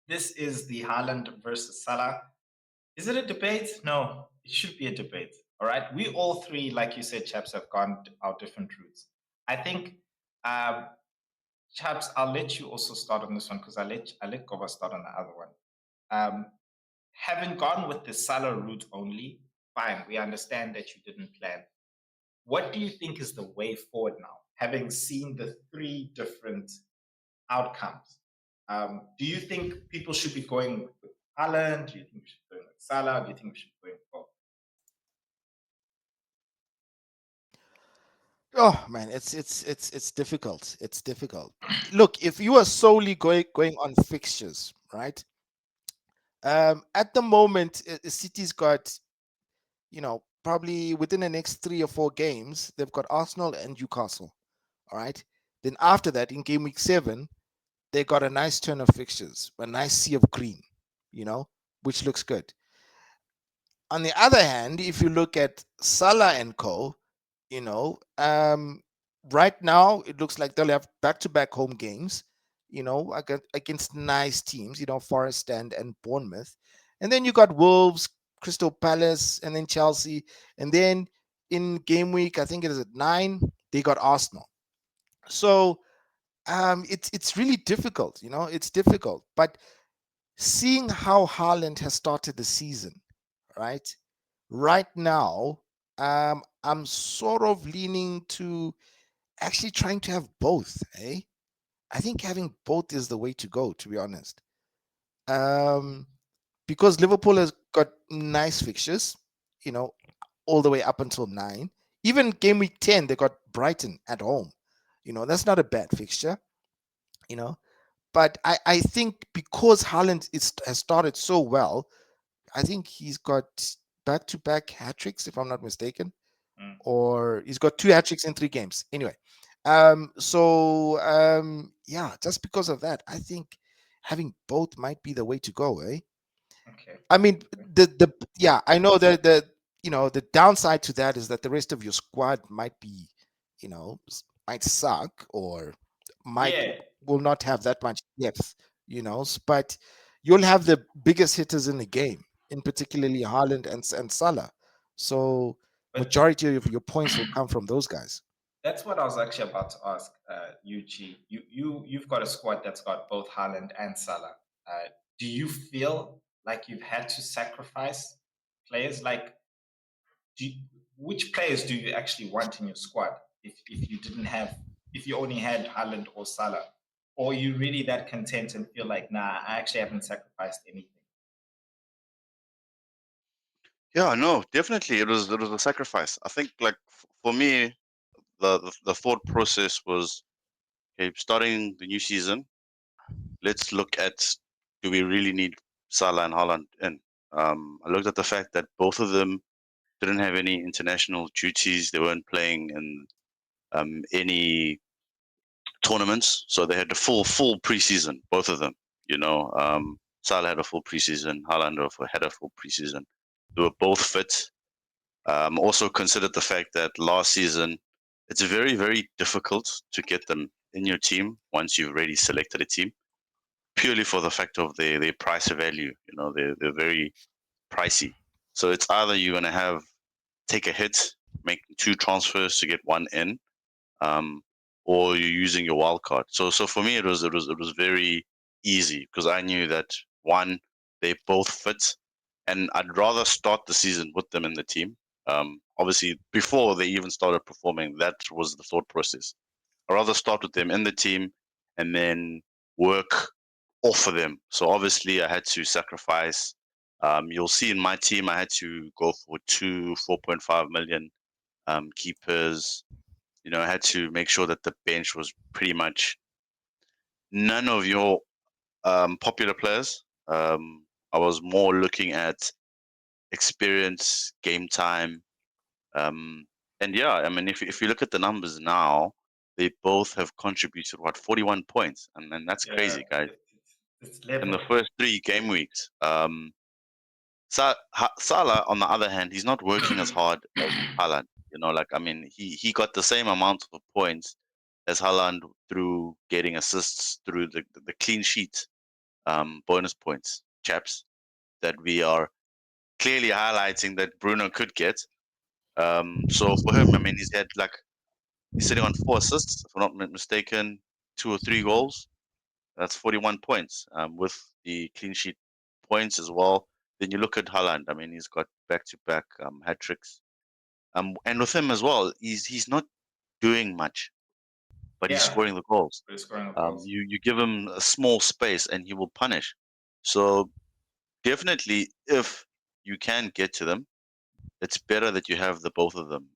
This is the Haaland versus Salah. Is it a debate? No, it should be a debate. All right. We all three, like you said, chaps, have gone our different routes. I think, chaps, I'll let you also start on this one because I let Goba start on the other one. Um, having gone with the Salah route only, fine. We understand that you didn't plan. What do you think is the way forward now? Having seen the three different outcomes, do you think people should be going with Haaland? Do you think we should be going with Salah? Do you think we should be going with both? Oh man, it's difficult. It's difficult. Look, if you are solely going on fixtures, right? At the moment, City's got, probably within the next 3 or 4 games, they've got Arsenal and Newcastle. All right. Then after that, in game week 7, they got a nice turn of fixtures, a nice sea of green, which looks good. On the other hand, if you look at Salah and Co, you know, um, right now it looks like they'll have back-to-back home games, against nice teams, Forest and Bournemouth, and then you got Wolves, Crystal Palace, and then Chelsea, and then in game week, I think it is at 9, they got Arsenal. So it's really difficult, it's difficult. But seeing how Haaland has started the season, right? Right now, I'm sort of leaning to actually trying to have both, eh? I think having both is the way to go, to be honest. Um, because Liverpool has got nice fixtures, you know, all the way up until 9. Even game week 10, they got Brighton at home. That's not a bad fixture, you know. But I think because Haaland has started so well, I think he's got back-to-back hat tricks, if I'm not mistaken, Mm. or he's got 2 hat tricks in 3 games. Anyway, yeah, just because of that, I think having both might be the way to go, eh? Okay. I mean, Okay. the yeah, I know that the downside to that is that the rest of your squad might be, might suck or might Yeah, will not have that much depth, but you'll have the biggest hitters in the game, in particularly Haaland and Salah. So but majority of your points will come from those guys. that's what I was actually about to ask, UG. You've got a squad that's got both Haaland and Salah. Do you feel like you've had to sacrifice players? Like, do you, which players do you actually want in your squad if you didn't have if you only had Haaland or Salah? Or are you really that content and feel like, nah, I actually haven't sacrificed anything? Yeah, no, definitely it was a sacrifice. I think like for me, the thought process was, okay, starting the new season, let's look at, do we really need Salah and Haaland in? I looked at the fact that both of them didn't have any international duties. They weren't playing in any tournaments, so they had the full preseason, both of them. Salah had a full preseason, Haaland had a full preseason. They were both fit. Also considered the fact that last season, it's very, very difficult to get them in your team once you've already selected a team, purely for the fact of their price value. They're very pricey. So it's either you're going to take a hit, make 2 transfers to get one in, um, or you're using your wild card. So for me, it was very easy because I knew that, one, they both fit, and I'd rather start the season with them in the team. Obviously, before they even started performing, that was the thought process. I'd rather start with them in the team and then work off of them. So obviously, I had to sacrifice. You'll see in my team, I had to go for 4.5 million keepers. I had to make sure that the bench was pretty much none of your popular players. I was more looking at experience, game time, um, and yeah, I mean, if you look at the numbers now, they both have contributed 41 points, and that's Yeah, crazy, guys. it's In the level. first 3 game weeks, Salah, on the other hand, he's not working as hard as Haaland. Like, I mean, he got the same amount of points as Haaland through getting assists, through the clean sheet. bonus points, chaps, that we are clearly highlighting that Bruno could get. So for him, I mean, he's sitting on 4 assists, if I'm not mistaken, 2 or 3 goals. That's 41 points, with the clean sheet points as well. Then you look at Haaland. I mean, he's got back-to-back hat tricks. And with him as well, he's not doing much, but he's Yeah, scoring the goals. but he's scoring the goals. You give him a small space and he will punish. So definitely, if you can get to them, it's better that you have the both of them.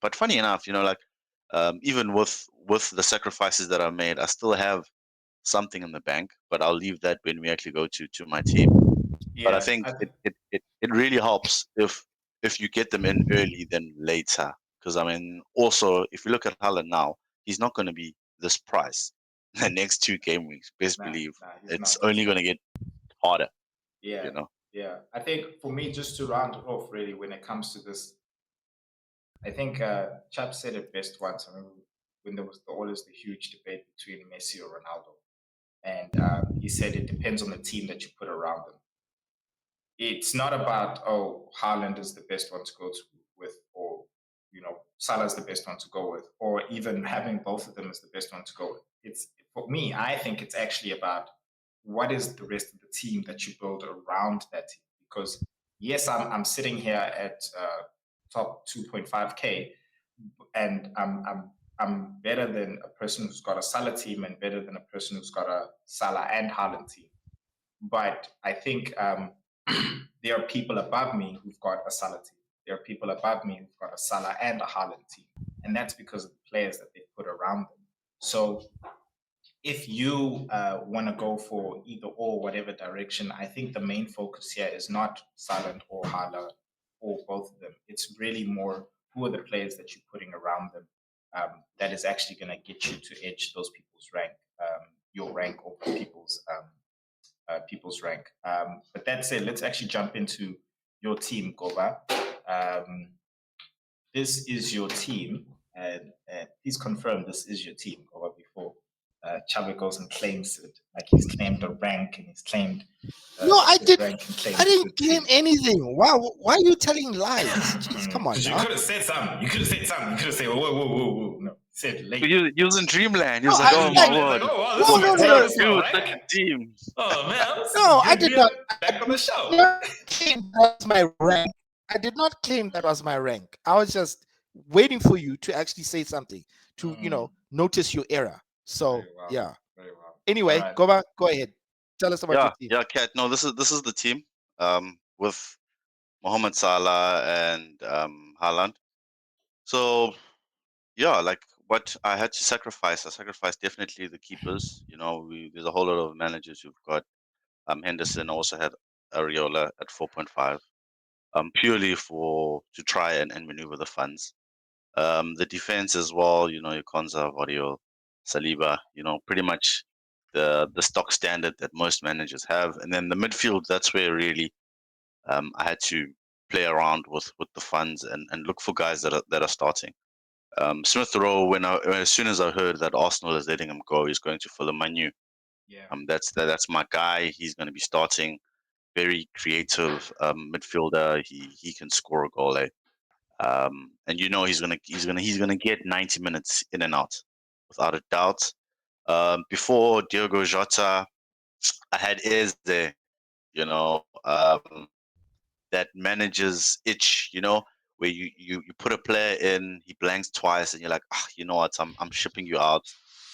But funny enough, even with the sacrifices that are made, I still have something in the bank. But I'll leave that when we actually go to my team. But I Yeah, think it really helps if you get them in early than later. Because I mean, also if you look at Haaland now, he's not going to be this price the next 2 game weeks. Best nah, believe he's it's not. only going to get harder. Yeah, You know. yeah. I think for me, just to round it off, really, when it comes to this, I think Chap said it best once. I mean, when there was always the huge debate between Messi or Ronaldo, and he said it depends on the team that you put around them. It's not about, oh, Haaland is the best one to go with, or Salah is the best one to go with, or even having both of them as the best one to go with. It's for me, I think it's actually about what is the rest of the team that you build around that team. Because yes, I'm sitting here at top 2.5k, and I'm better than a person who's got a Salah team and better than a person who's got a Salah and Haaland team. But I think there are people above me who've got a Salah team. There are people above me who've got a Salah and a Haaland team. And that's because of the players that they've put around them. So if you want to go for either or, whatever direction, I think the main focus here is not Salah or Haaland or both of them. It's really more who are the players that you're putting around them, that is actually going to get you to edge those people's rank, your rank over people's rank. But that said, let's actually jump into your team, Goba. This is your team, and please confirm this is your team, Goba, before Chava goes and claims it. Like he's claimed a rank and he's claimed No, I his did. rank and claimed I a didn't good claim team. anything. Wow, why are you telling lies? Jeez, come on Because you now. could have said something. You could have said something. You could have said, whoa. No, said late. He was in dreamland. He No, was like, "Oh my Like, word, oh, wow, this No, is my no, no, team. no. This is my dude, rank. such a team." Oh, man. This No, is I good did being not. back on the show. Not claim that was my rank. I did not claim that was my rank. I was just waiting for you to actually say something to, notice your error. So Very well. yeah. Very well. Anyway, All right. go ahead. Tell us about your team. Yeah, Kat. No, this is the team. With Mohamed Salah and Haaland. So yeah, like what I had to sacrifice. I sacrificed definitely the keepers. There's a whole lot of managers who've got Henderson. Also had Areola at 4.5. Purely to try and maneuver the funds. The defense as well. Your Konza, Vario, Saliba. Pretty much the stock standard that most managers have. And then the midfield. That's where really I had to play around with the funds and look for guys that are starting. Smith Rowe, as soon as I heard that Arsenal is letting him go, he's going to Fulham. I knew. Yeah. That's my guy. He's going to be starting. Very creative midfielder. He can score a goal. And he's gonna get 90 minutes in and out, without a doubt. Before Diogo Jota, I had Eze there. You know, that manager's itch. Where you put a player in, he blanks twice, and you're like, you know what? I'm shipping you out.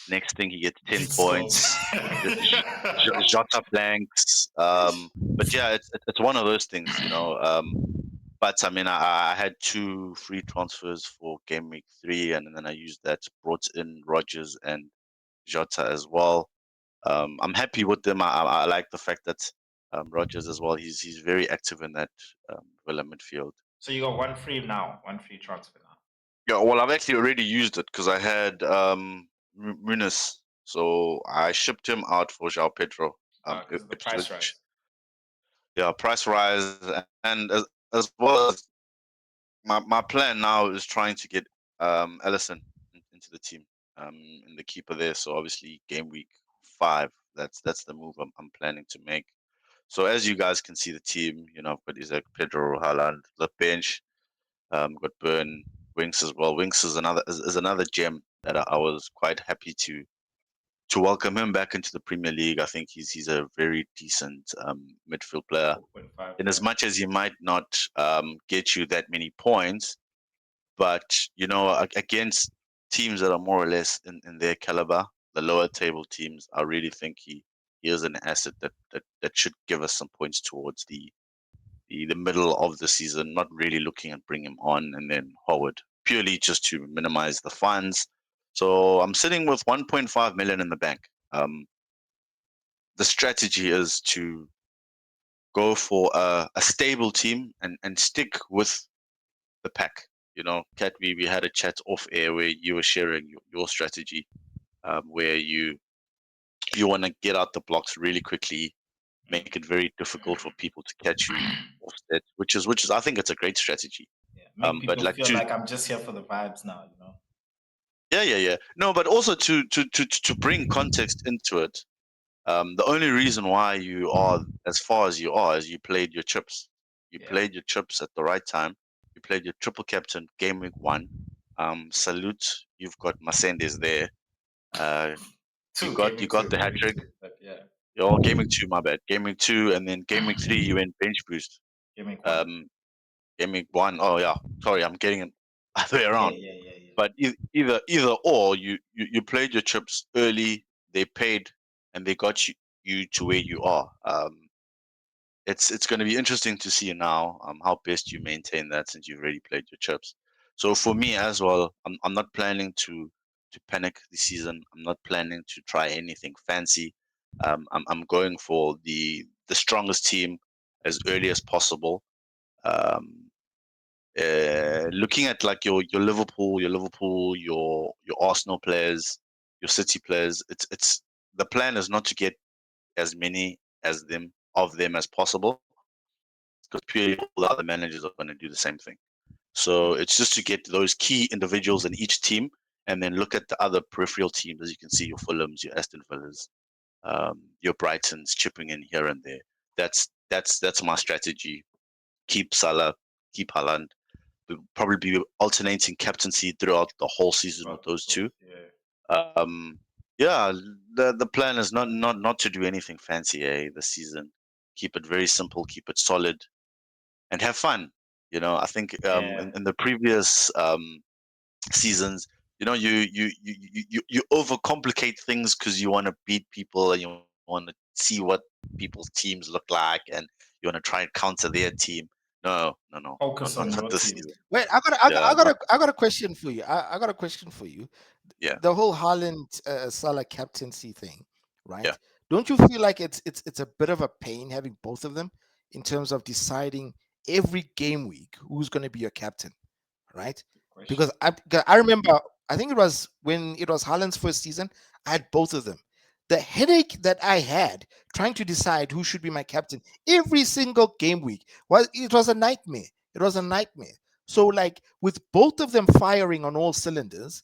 Next thing he gets 10 Scores. points. Jota blanks. But yeah, it's one of those things. But I mean, I had 2 free transfers for game week 3, and then I used that, brought in Rodgers and Jota as well. I'm happy with them. I like the fact that Rodgers as well. He's very active in that Villa midfield. So you got one free now, one free transfer now. Yeah, well, I've actually already used it because I had Muniz, so I shipped him out for João Pedro. Because of the price rise. Yeah, price rise, and as well as my plan now is trying to get Ellison into the team, in the keeper there. So obviously game week 5 That's the move I'm planning to make. So as you guys can see, the team, I've got Isaac, Pedro, Haaland, the bench. Got Burn, Winks as well. Winks is another gem that I was quite happy to welcome him back into the Premier League. I think he's a very decent midfield player. 4.5, In yeah. as much as he might not get you that many points, but against teams that are more or less in their caliber, the lower table teams, I really think he is an asset that should give us some points towards the middle of the season, not really looking at bring him on and then Howard, purely just to minimize the funds. So I'm sitting with 1.5 million in the bank. The strategy is to go for a stable team and stick with the pack. Kat, we had a chat off air where you were sharing your strategy, where you want to get out the blocks really quickly, make it very difficult for people to catch you offset, which is I think it's a great strategy. Yeah. Make But people like feel like I'm just here for the vibes now, yeah. No, but also to bring context into it. The only reason why you are as far as you are is you played your chips. You Yeah. played your chips at the right time. You played your triple captain game week 1. Salute, you've got Masendes there. You Two, got gaming two, the hat gaming trick. two, but yeah, Your game week 2, my bad. Game week 2, and then game week 3 you went bench boost. gaming one. Game week 1, oh yeah, sorry, I'm getting it other way Yeah, around. yeah. But either or, you played your chips early. They paid, and they got you to where you are. It's going to be interesting to see now how best you maintain that since you've already played your chips. So for me as well, I'm not planning to panic this season. I'm not planning to try anything fancy. I'm going for the strongest team as early as possible. Um, Looking at like your Liverpool, your Arsenal players, your City players, it's the plan is not to get as many of them as possible, because purely all the other managers are going to do the same thing. So it's just to get those key individuals in each team, and then look at the other peripheral teams. As you can see, your Fulhams, your Aston Villas, your Brightons chipping in here and there. That's my strategy. Keep Salah, keep Haaland. We'll probably be alternating captaincy throughout the whole season with those two. Um, yeah, the plan is not to do anything fancy, this season. Keep it very simple, keep it solid, and have fun. I think Yeah. in the previous seasons, you overcomplicate things because you want to beat people and you want to see what people's teams look like and you want to try and counter their team. No, Focus on not your this team. season. Wait, Yeah, not I got a question for you. I got a question for you. yeah, The whole Haaland Salah captaincy thing, right? yeah. Don't you feel like it's a bit of a pain having both of them in terms of deciding every game week who's going to be your captain, right? Because I remember, I think it was when it was Haaland's first season, I had both of them. The headache that I had trying to decide who should be my captain every single game week was a nightmare. It was a nightmare. So like with both of them firing on all cylinders,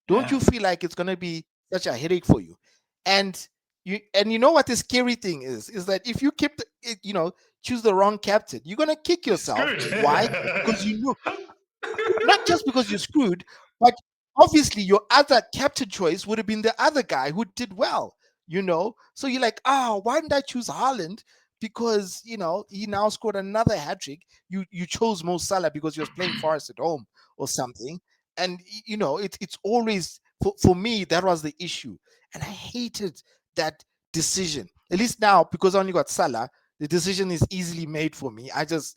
don't you feel like it's going to be such a headache for you? And you know what the scary thing is that if you keep choose the wrong captain, you're going to kick yourself. Screwed. Why? Because you know, not just because you're screwed, but obviously your other captain choice would have been the other guy who did well, So you're like, why didn't I choose Haaland? Because he now scored another hat trick. You chose Mo Salah because he was playing Forest at home or something. And it's always for me that was the issue. And I hated that decision. At least now, because I only got Salah, the decision is easily made for me. I just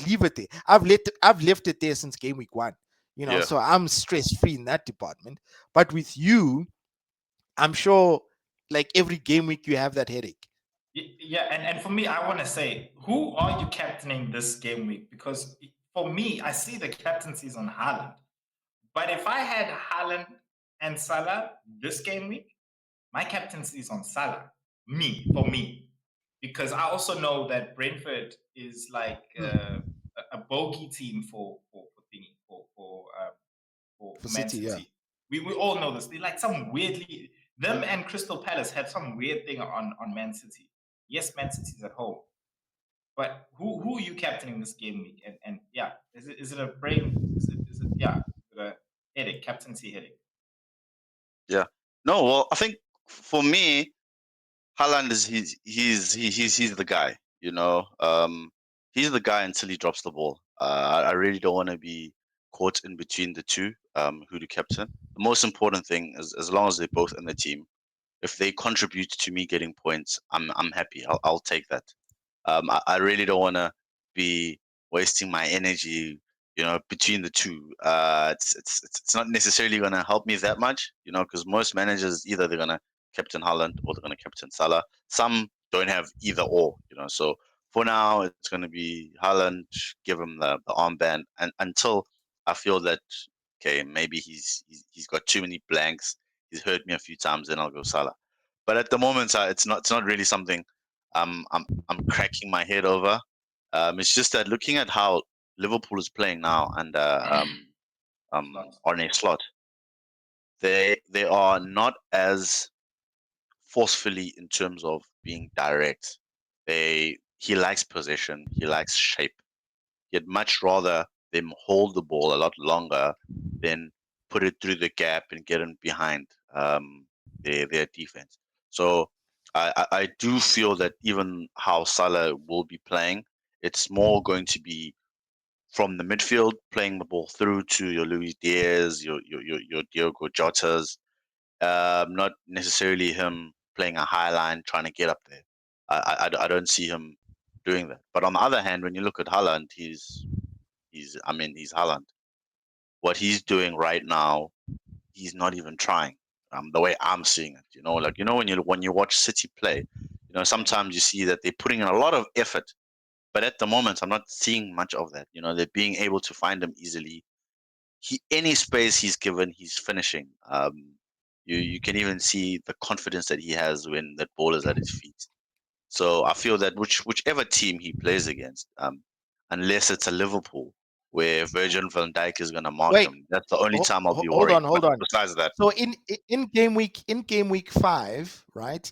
leave it there. I've left it there since game week 1. Yeah. So I'm stress free in that department. But with you, I'm sure like every game week you have that headache. Yeah, and for me, I want to say, who are you captaining this game week? Because for me, I see the captaincies on Haaland. But if I had Haaland and Salah this game week, my captaincy is on Salah. For me. Because I also know that Brentford is like a bogey team for For Man City, yeah. City. We all know this. They're like some weirdly them and Crystal Palace had some weird thing on Man City. Yes, Man City's at home, but who are you captaining this game week? And yeah, is it a brain? Is it yeah? Is it a headache? Captaincy headache? Yeah. No, well, I think for me, Haaland is he's the guy. You know, he's the guy until he drops the ball. I really don't want to be caught in between the two. Who to captain? The most important thing is as long as they're both in the team, if they contribute to me getting points, I'm happy. I'll take that. I really don't want to be wasting my energy, between the two. It's not necessarily going to help me that much, because most managers either they're going to captain Haaland or they're going to captain Salah. Some don't have either or, So for now, it's going to be Haaland. Give him the armband, and until I feel that okay, maybe he's got too many blanks. He's hurt me a few times, then I'll go Salah. But at the moment, it's not really something I'm cracking my head over. It's just that looking at how Liverpool is playing now and Slots. Arne Slot, they are not as forcefully in terms of being direct. He likes possession, he likes shape. He'd much rather them hold the ball a lot longer than put it through the gap and get in behind their defense. So I do feel that even how Salah will be playing, it's more going to be from the midfield, playing the ball through to your Luis Diaz, your Diogo Jotas, not necessarily him playing a high line trying to get up there. I don't see him doing that. But on the other hand, when you look at Haaland, he's Haaland. What he's doing right now, he's not even trying. The way I'm seeing it, when you watch City play, sometimes you see that they're putting in a lot of effort, but at the moment I'm not seeing much of that. They're being able to find him easily. Any space he's given, he's finishing. You can even see the confidence that he has when that ball is at his feet. So I feel that whichever team he plays against, unless it's a Liverpool where Virgil van Dijk is going to mark Wait, him, that's the only time I'll be hold worried. on, hold But on. besides that, So in game week 5, right?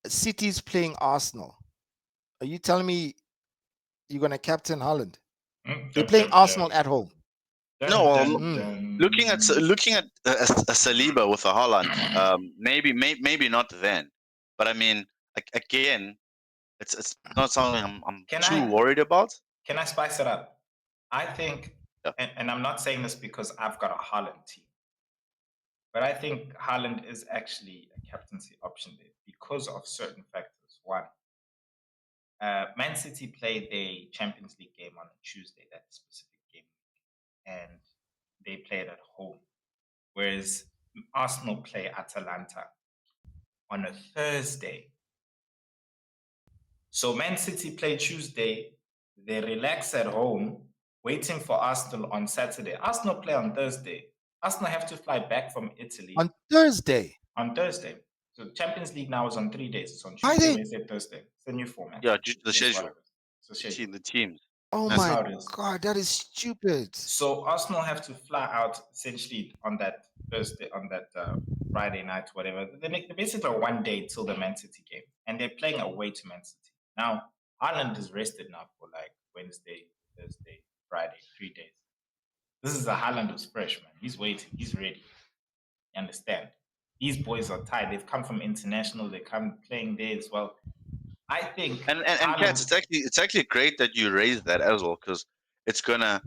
City's playing Arsenal. Are you telling me you're gonna captain Haaland? They're playing Arsenal at home. no. Well, Mm. looking at a Saliba with a Haaland, maybe not then. But I mean, again, it's not something I'm too worried about. Can I spice it up? I think, Yeah. and I'm not saying this because I've got a Haaland team, but I think Haaland is actually a captaincy option there because of certain factors. One, Man City played their Champions League game on a Tuesday, that specific game, and they played at home, whereas Arsenal play Atalanta on a Thursday. So Man City play Tuesday, they relax at home, waiting for Arsenal on Saturday. Arsenal play on Thursday. Arsenal have to fly back from Italy On Thursday. on Thursday. So Champions League now is on 3 days. It's on Why Tuesday, they- Wednesday, Thursday. It's a new format. Yeah, due to the It's what schedule. it is. It's a schedule. The teams. Oh That's my how it is. god, that is stupid. So Arsenal have to fly out essentially on that Thursday, on that Friday night, whatever. They basically a 1 day till the Man City game, and they're playing away to Man City. Now Haaland is rested now for like Wednesday, Thursday, Friday, 3 days. This is a Haaland who's fresh, man. He's waiting. He's ready. You understand? These boys are tired. They've come from international. They come playing there as well. I think And Haaland- Cats, it's actually great that you raised that as well, because it's gonna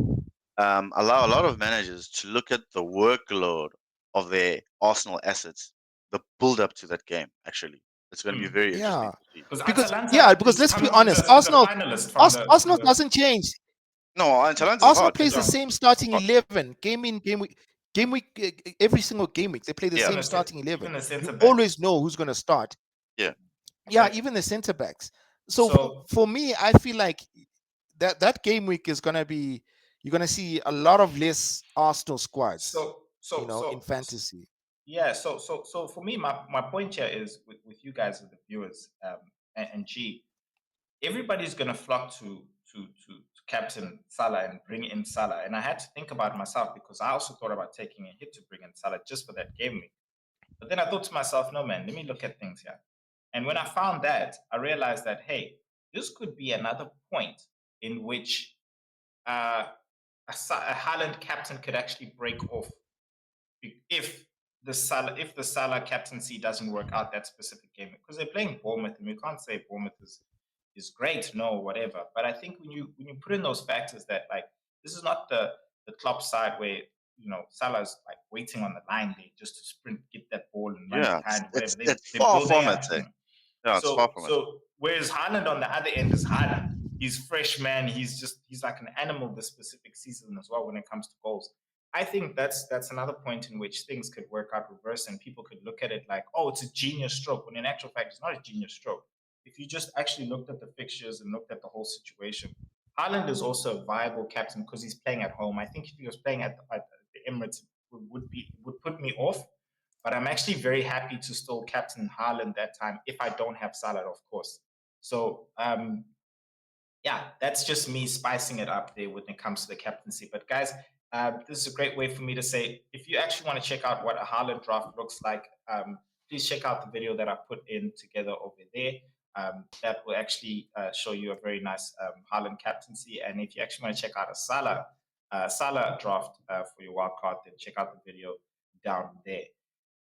allow a lot of managers to look at the workload of their Arsenal assets, the build up to that game. Actually, it's going to be very interesting Yeah. to see. Because Atalanta let's be is honest, the Arsenal finalist from Arsenal the- doesn't change. No, Atalanta's Arsenal hard. plays the It's same starting hard. 11 game week, every single game week. They play the Yeah. same starting 11. Even the centre You back. always know who's going to start. Yeah. Yeah, Exactly. even the centre backs. So, So- for me, I feel like that game week is going to be, you're going to see a lot of less Arsenal squads. In fantasy. Yeah, so for me, my point here is with you guys as the viewers, and G, everybody's gonna flock to captain Salah and bring in Salah. And I had to think about it myself because I also thought about taking a hit to bring in Salah just for that game week. But then I thought to myself, no, man, let me look at things here. And when I found that, I realized that, hey, this could be another point in which a Haaland captain could actually break off if the Salah captaincy doesn't work out that specific game, because they're playing Bournemouth, and we can't say Bournemouth is great, no, whatever. But I think when you put in those factors that, like, this is not the Klopp side where Salah's like waiting on the line there just to sprint, get that ball and run Yeah, behind, whatever. it's They're far building from it. up. Yeah, it's far So from it. so whereas Haaland on the other end is Haaland. He's fresh, man. He's like an animal this specific season as well when it comes to goals. I think that's another point in which things could work out reverse, and people could look at it like, oh, it's a genius stroke, when in actual fact it's not a genius stroke. If you just actually looked at the fixtures and looked at the whole situation, Haaland is also a viable captain because he's playing at home. I think if he was playing at the Emirates, it would put me off. But I'm actually very happy to still captain Haaland that time if I don't have Salah, of course. So yeah, that's just me spicing it up there when it comes to the captaincy. But guys, this is a great way for me to say, if you actually want to check out what a Haaland draft looks like, please check out the video that I put in together over there. That will actually show you a very nice Haaland captaincy. And if you actually want to check out a Salah draft for your wildcard, then check out the video down there.